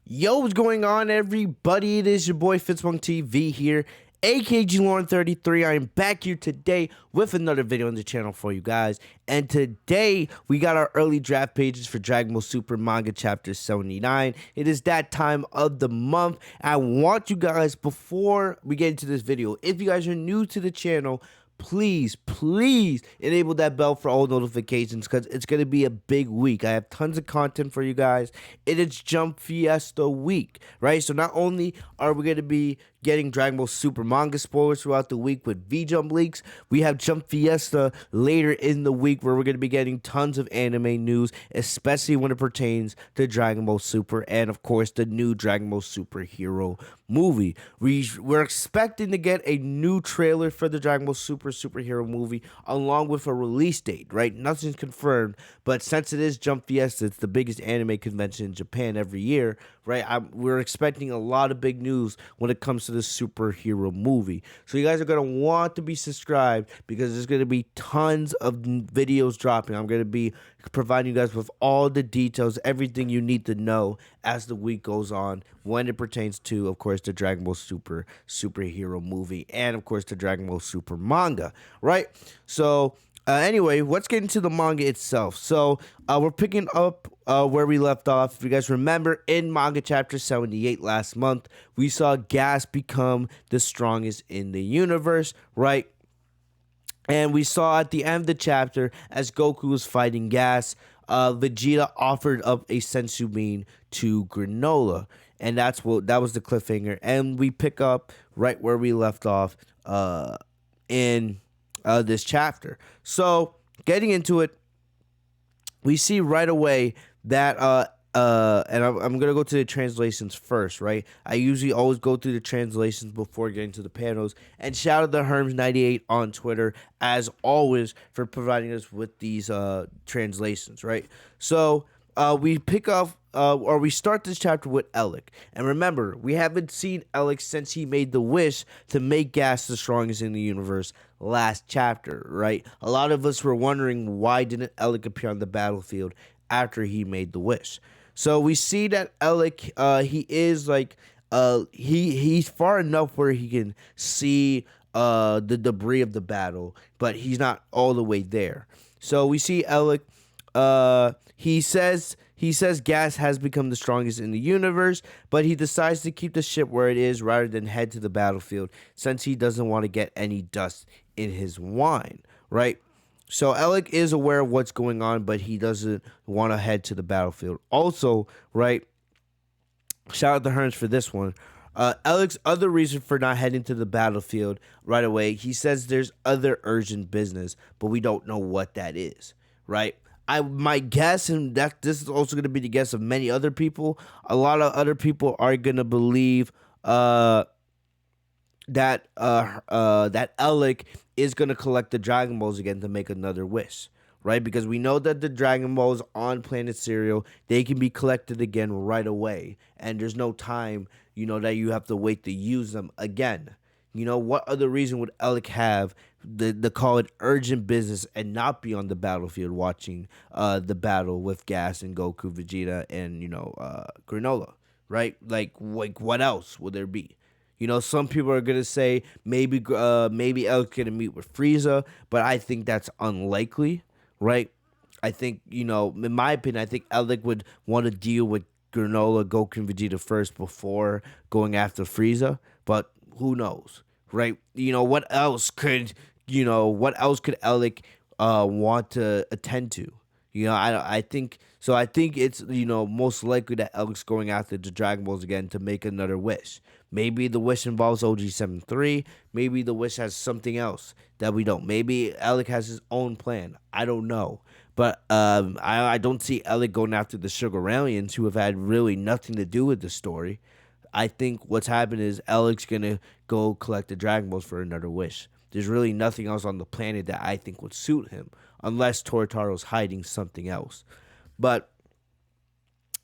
Yo, what's going on, everybody? It is your boy Fitz TV here, AKG Lauren 33. I am back here today with another video on the channel for you guys. And today we got our early draft pages for Dragon Ball Super Manga Chapter 79. It is that time of the month. I want you guys, before we get into this video, if you guys are new to the channel, please enable that bell for all notifications, because it's going to be a big week. I have tons of content for you guys. It is Jump Fiesta week, right? So not only are we going to be getting Dragon Ball Super manga spoilers throughout the week with V-Jump leaks, we have Jump Fiesta later in the week where we're going to be getting tons of anime news, especially when it pertains to Dragon Ball Super and, of course, the new Dragon Ball Superhero movie. We're expecting to get a new trailer for the Dragon Ball Superhero movie along with a release date, right? Nothing's confirmed, but since it is Jump Fiesta, it's the biggest anime convention in Japan every year, right? We're expecting a lot of big news when it comes to the superhero movie. So you guys are going to want to be subscribed, because there's going to be tons of videos dropping. I'm going to be providing you guys with all the details, everything you need to know as the week goes on when it pertains to, of course, the Dragon Ball superhero movie and, of course, the Dragon Ball Super manga, right? So anyway, let's get into the manga itself. So we're picking up where we left off. If you guys remember, in Manga Chapter 78 last month, we saw Gas become the strongest in the universe, right? And we saw at the end of the chapter, as Goku was fighting Gas, Vegeta offered up a senzu bean to Granolah. And that was the cliffhanger. And we pick up right where we left off in this chapter. So getting into it, we see right away that and I'm gonna go to the translations first, right? I usually always go through the translations before getting to the panels. And shout out to Herms98 on Twitter, as always, for providing us with these translations, right? So we pick up or we start this chapter with Elec. And remember, we haven't seen Elec since he made the wish to make Gas the strongest in the universe last chapter, right? A lot of us were wondering, why didn't Elec appear on the battlefield after he made the wish? So we see that Elec, he is like, he's far enough where he can see the debris of the battle, but he's not all the way there. So we see Elec, he says Gas has become the strongest in the universe, but he decides to keep the ship where it is rather than head to the battlefield, since he doesn't want to get any dust in his wine, right? So Elec is aware of what's going on, but he doesn't want to head to the battlefield. Also, right, shout out to Hearns for this one. Elec's other reason for not heading to the battlefield right away, he says there's other urgent business, but we don't know what that is, right? My guess, and that this is also going to be the guess of many other people, a lot of other people are going to believe that Elec is going to collect the Dragon Balls again to make another wish, right? Because we know that the Dragon Balls on Planet Cereal, they can be collected again right away, and there's no time, that you have to wait to use them again. What other reason would Elec have to call it urgent business and not be on the battlefield watching the battle with Gas and Goku, Vegeta, and, Granolah, right? Like what else would there be? Some people are going to say maybe Elec's going to meet with Frieza, but I think that's unlikely, right? I think, in my opinion, I think Elec would want to deal with Granolah, Goku, and Vegeta first before going after Frieza, but who knows, right? What else could Elec want to attend to? I think so. I think it's most likely that Elec's going after the Dragon Balls again to make another wish. Maybe the wish involves OG73. Maybe the wish has something else that we don't. Maybe Elec has his own plan. I don't know. But I don't see Elec going after the Sugar Aliens, who have had really nothing to do with the story. I think what's happened is Elec's going to go collect the Dragon Balls for another wish. There's really nothing else on the planet that I think would suit him, unless Tortaro's hiding something else. But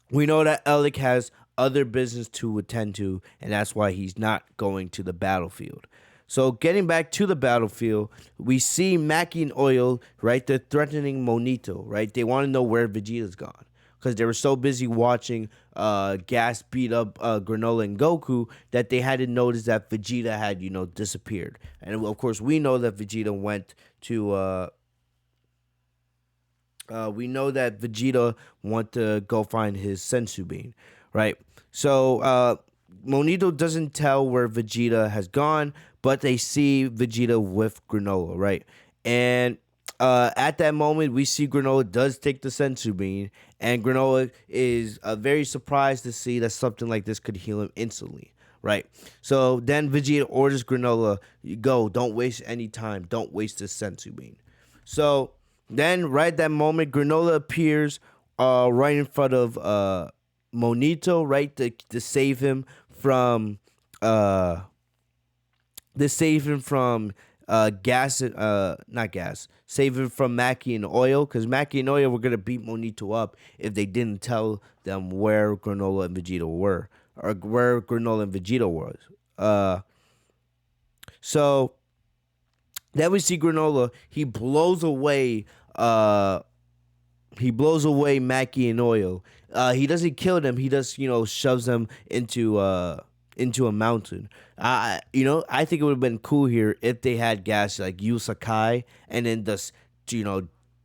we know that Elec has other business to attend to, and that's why he's not going to the battlefield. So getting back to the battlefield, we see Maki and Oil, right? They're threatening Monito, right? They want to know where Vegeta's gone. because they were so busy watching Gas beat up Granolah and Goku that they hadn't noticed that Vegeta had, disappeared. And of course, we know that Vegeta went to. We know that Vegeta went to go find his senzu bean, right? So Monito doesn't tell where Vegeta has gone, but they see Vegeta with Granolah, right? And at that moment, we see Granolah does take the senzu bean, and Granolah is very surprised to see that something like this could heal him instantly, right? So then Vegeta orders Granolah, go, don't waste any time, don't waste this senzu bean. So then, right at that moment, Granolah appears right in front of Monito, right, to save him from gas, not gas, save him from Mackie and Oil, because Mackie and Oil were gonna beat Monito up if they didn't tell them where Granolah and Vegeta were, or where Granolah and Vegeta was. So then we see Granolah. He blows away Mackie and Oil. He doesn't kill them. He just shoves them into a mountain. I think it would have been cool here if they had Gas like use Sakai and then just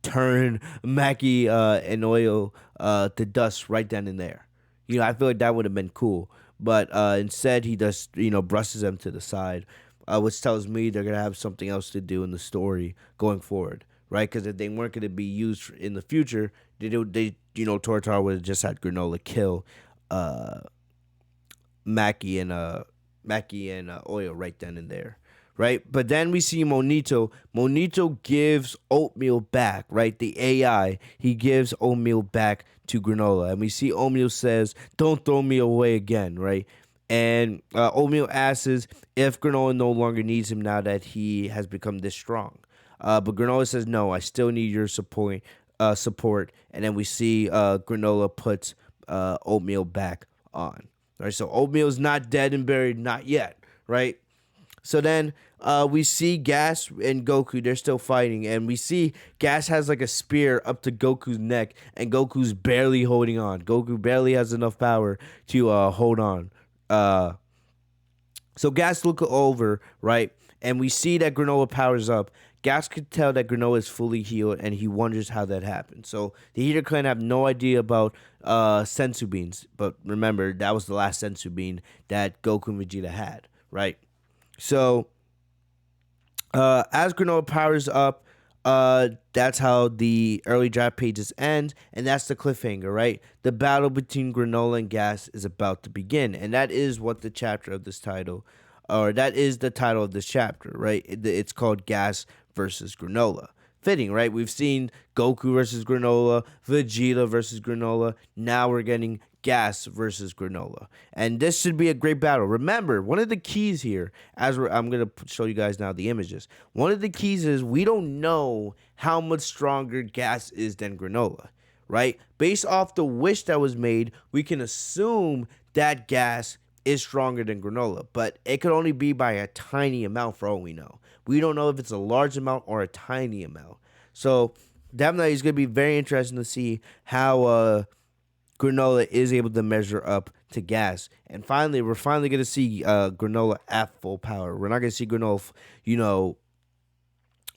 turn Mackie and Oil to dust right then and there. I feel like that would have been cool. But instead, he just brushes them to the side, which tells me they're gonna have something else to do in the story going forward, right? Because if they weren't gonna be used in the future, Tortar would have just had Granolah kill Mackie and Oil right then and there, right? But then we see Monito. Monito gives Oatmeal back, right? The AI, he gives Oatmeal back to Granolah, and we see Oatmeal says, "Don't throw me away again," right? And Oatmeal asks if Granolah no longer needs him now that he has become this strong. But Granolah says, "No, I still need your support." And then we see Granolah puts Oatmeal back on. Right, so Oatmeal's not dead and buried, not yet, right? So then we see Gas and Goku, they're still fighting, and we see Gas has like a spear up to Goku's neck, and Goku's barely holding on. Goku barely has enough power to hold on. So Gas look over, right, and we see that Granolah powers up. Gas could tell that Granolah is fully healed, and he wonders how that happened. So the Heater Clan have no idea about senzu beans, but remember, that was the last senzu bean that Goku and Vegeta had, right? So as Granolah powers up, that's how the early draft pages end, and that's the cliffhanger, right? The battle between Granolah and Gas is about to begin, and that is what the chapter of this title, or that is the title of this chapter, right? It's called Gas versus Granolah. Fitting, right? We've seen Goku versus Granolah, Vegeta versus Granolah. Now we're getting Gas versus Granolah, and this should be a great battle. Remember, one of the keys here, I'm gonna show you guys now the images. One of the keys is we don't know how much stronger Gas is than Granolah, right? Based off the wish that was made, we can assume that Gas is stronger than Granolah, but it could only be by a tiny amount for all we know. We don't know if it's a large amount or a tiny amount. So definitely it's going to be very interesting to see how Granolah is able to measure up to Gas. And finally, we're finally going to see Granolah at full power. We're not going to see Granolah,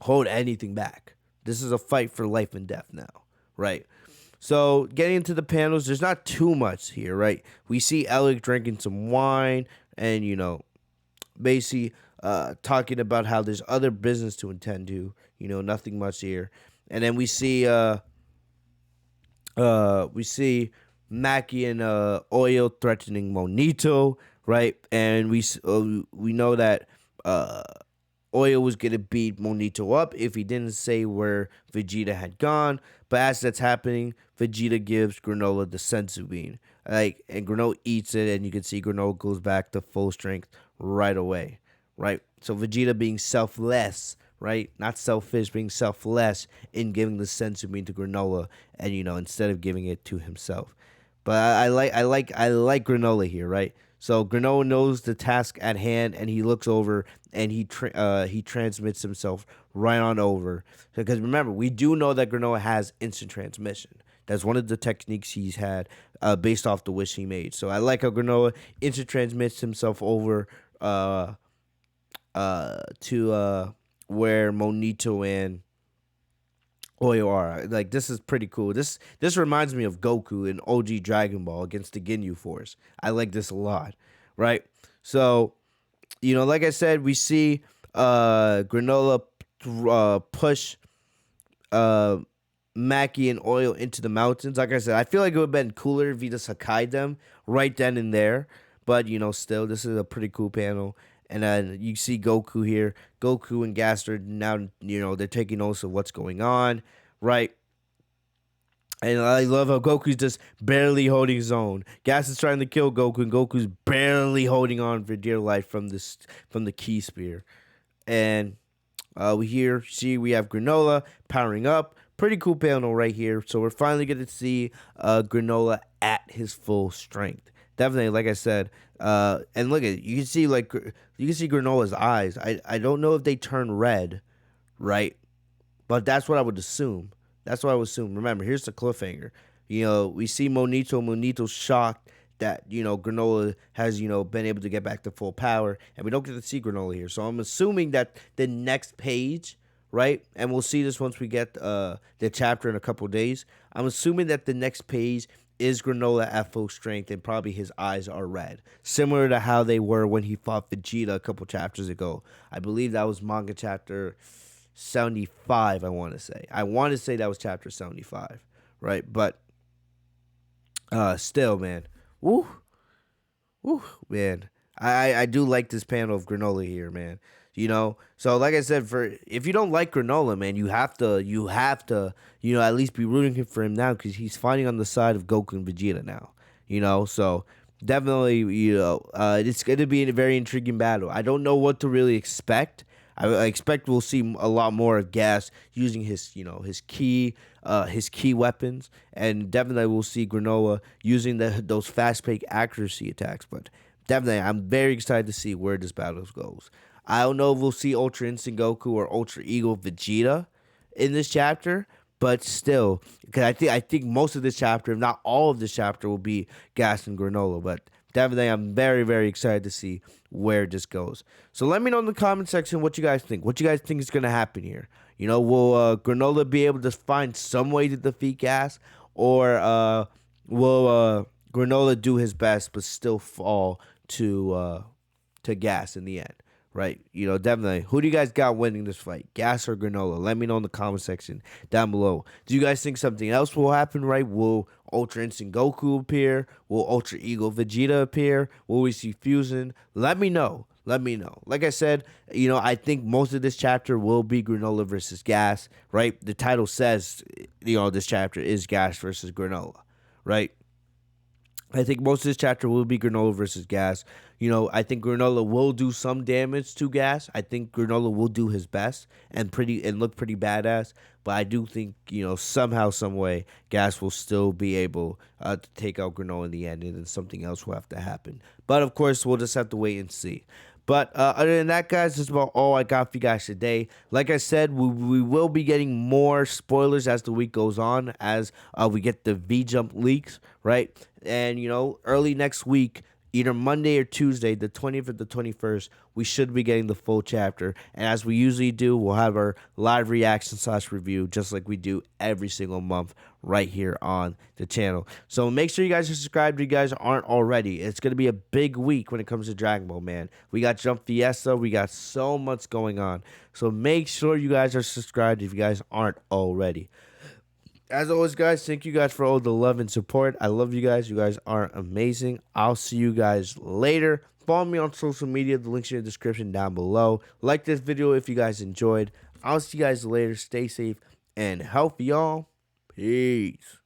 hold anything back. This is a fight for life and death now, right? So getting into the panels, there's not too much here, right? We see Alec drinking some wine and, basically talking about how there's other business to attend to, nothing much here. And then we see Mackie and Oil threatening Monito, right? And we know that Oil was going to beat Monito up if he didn't say where Vegeta had gone. But as that's happening, Vegeta gives Granolah the senzu bean. And Granolah eats it, and you can see Granolah goes back to full strength right away, right? So Vegeta being selfless, right? Not selfish, being selfless in giving the senzu bean to Granolah, and instead of giving it to himself. But I like Granolah here, right? So Granolah knows the task at hand, and he looks over and he transmits himself right on over. Because remember, we do know that Granolah has instant transmission. That's one of the techniques he's had based off the wish he made. So I like how Granolah instant transmits himself over to where Monito and Oyo are. Like, this is pretty cool. This reminds me of Goku in OG Dragon Ball against the Ginyu Force. I like this a lot, right? So, like I said, we see Granolah push Maki and Oil into the mountains. Like I said, I feel like it would have been cooler if he just Hakai'd them right then and there. But, still, this is a pretty cool panel. And then you see Goku here. Goku and Gas are now, they're taking notice of what's going on, right? And I love how Goku's just barely holding his own. Gas is trying to kill Goku, and Goku's barely holding on for dear life from the Ki Spear. And we have Granolah powering up. Pretty cool panel right here. So we're finally going to see Granolah at his full strength. Definitely, like I said, and look at it. You can see Granolah's eyes. I don't know if they turn red, right? But that's what I would assume. That's what I would assume. Remember, here's the cliffhanger. We see Monito. Monito's shocked that Granolah has been able to get back to full power, and we don't get to see Granolah here. So I'm assuming that the next page, right? And we'll see this once we get the chapter in a couple days. I'm assuming that the next page is Granolah at full strength, and probably his eyes are red, similar to how they were when he fought Vegeta a couple chapters ago. I believe that was manga chapter 75. I want to say that was chapter 75, right? But still, man, woo, man, I do like this panel of Granolah here, man. So like I said, if you don't like Granolah, man, you have to at least be rooting for him now, because he's fighting on the side of Goku and Vegeta now. So definitely, it's going to be a very intriguing battle. I don't know what to really expect. I expect we'll see a lot more of Gas using his key weapons, and definitely we'll see Granolah using those fast-paced accuracy attacks. But definitely, I'm very excited to see where this battle goes. I don't know if we'll see Ultra Instinct Goku or Ultra Ego Vegeta in this chapter, but still, because I think most of this chapter, if not all of this chapter, will be Gas and Granolah. But definitely, I'm very, very excited to see where this goes. So let me know in the comment section what you guys think. What you guys think is going to happen here? Will Granolah be able to find some way to defeat Gas, or will Granolah do his best but still fall to Gas in the end? Right, definitely. Who do you guys got winning this fight, Gas or Granolah? Let me know in the comment section down below. Do you guys think something else will happen, right? Will Ultra Instinct Goku appear? Will Ultra Ego Vegeta appear? Will we see fusion? Let me know. Like I said, I think most of this chapter will be Granolah versus Gas, right? The title says, this chapter is Gas versus Granolah, right? I think most of this chapter will be Granolah versus Gas. I think Granolah will do some damage to Gas. I think Granolah will do his best and look pretty badass. But I do think, somehow, some way, Gas will still be able to take out Granolah in the end, and then something else will have to happen. But of course, we'll just have to wait and see. But other than that, guys, that's about all I got for you guys today. Like I said, we will be getting more spoilers as the week goes on, as we get the V-Jump leaks, right? And, early next week, either Monday or Tuesday, the 20th or the 21st, we should be getting the full chapter. And as we usually do, we'll have our live reaction / review, just like we do every single month right here on the channel. So make sure you guys are subscribed if you guys aren't already. It's going to be a big week when it comes to Dragon Ball, man. We got Jump Fiesta. We got so much going on. So make sure you guys are subscribed if you guys aren't already. As always, guys, thank you guys for all the love and support. I love you guys. You guys are amazing. I'll see you guys later. Follow me on social media. The links are in the description down below. Like this video if you guys enjoyed. I'll see you guys later. Stay safe and healthy, y'all. Peace.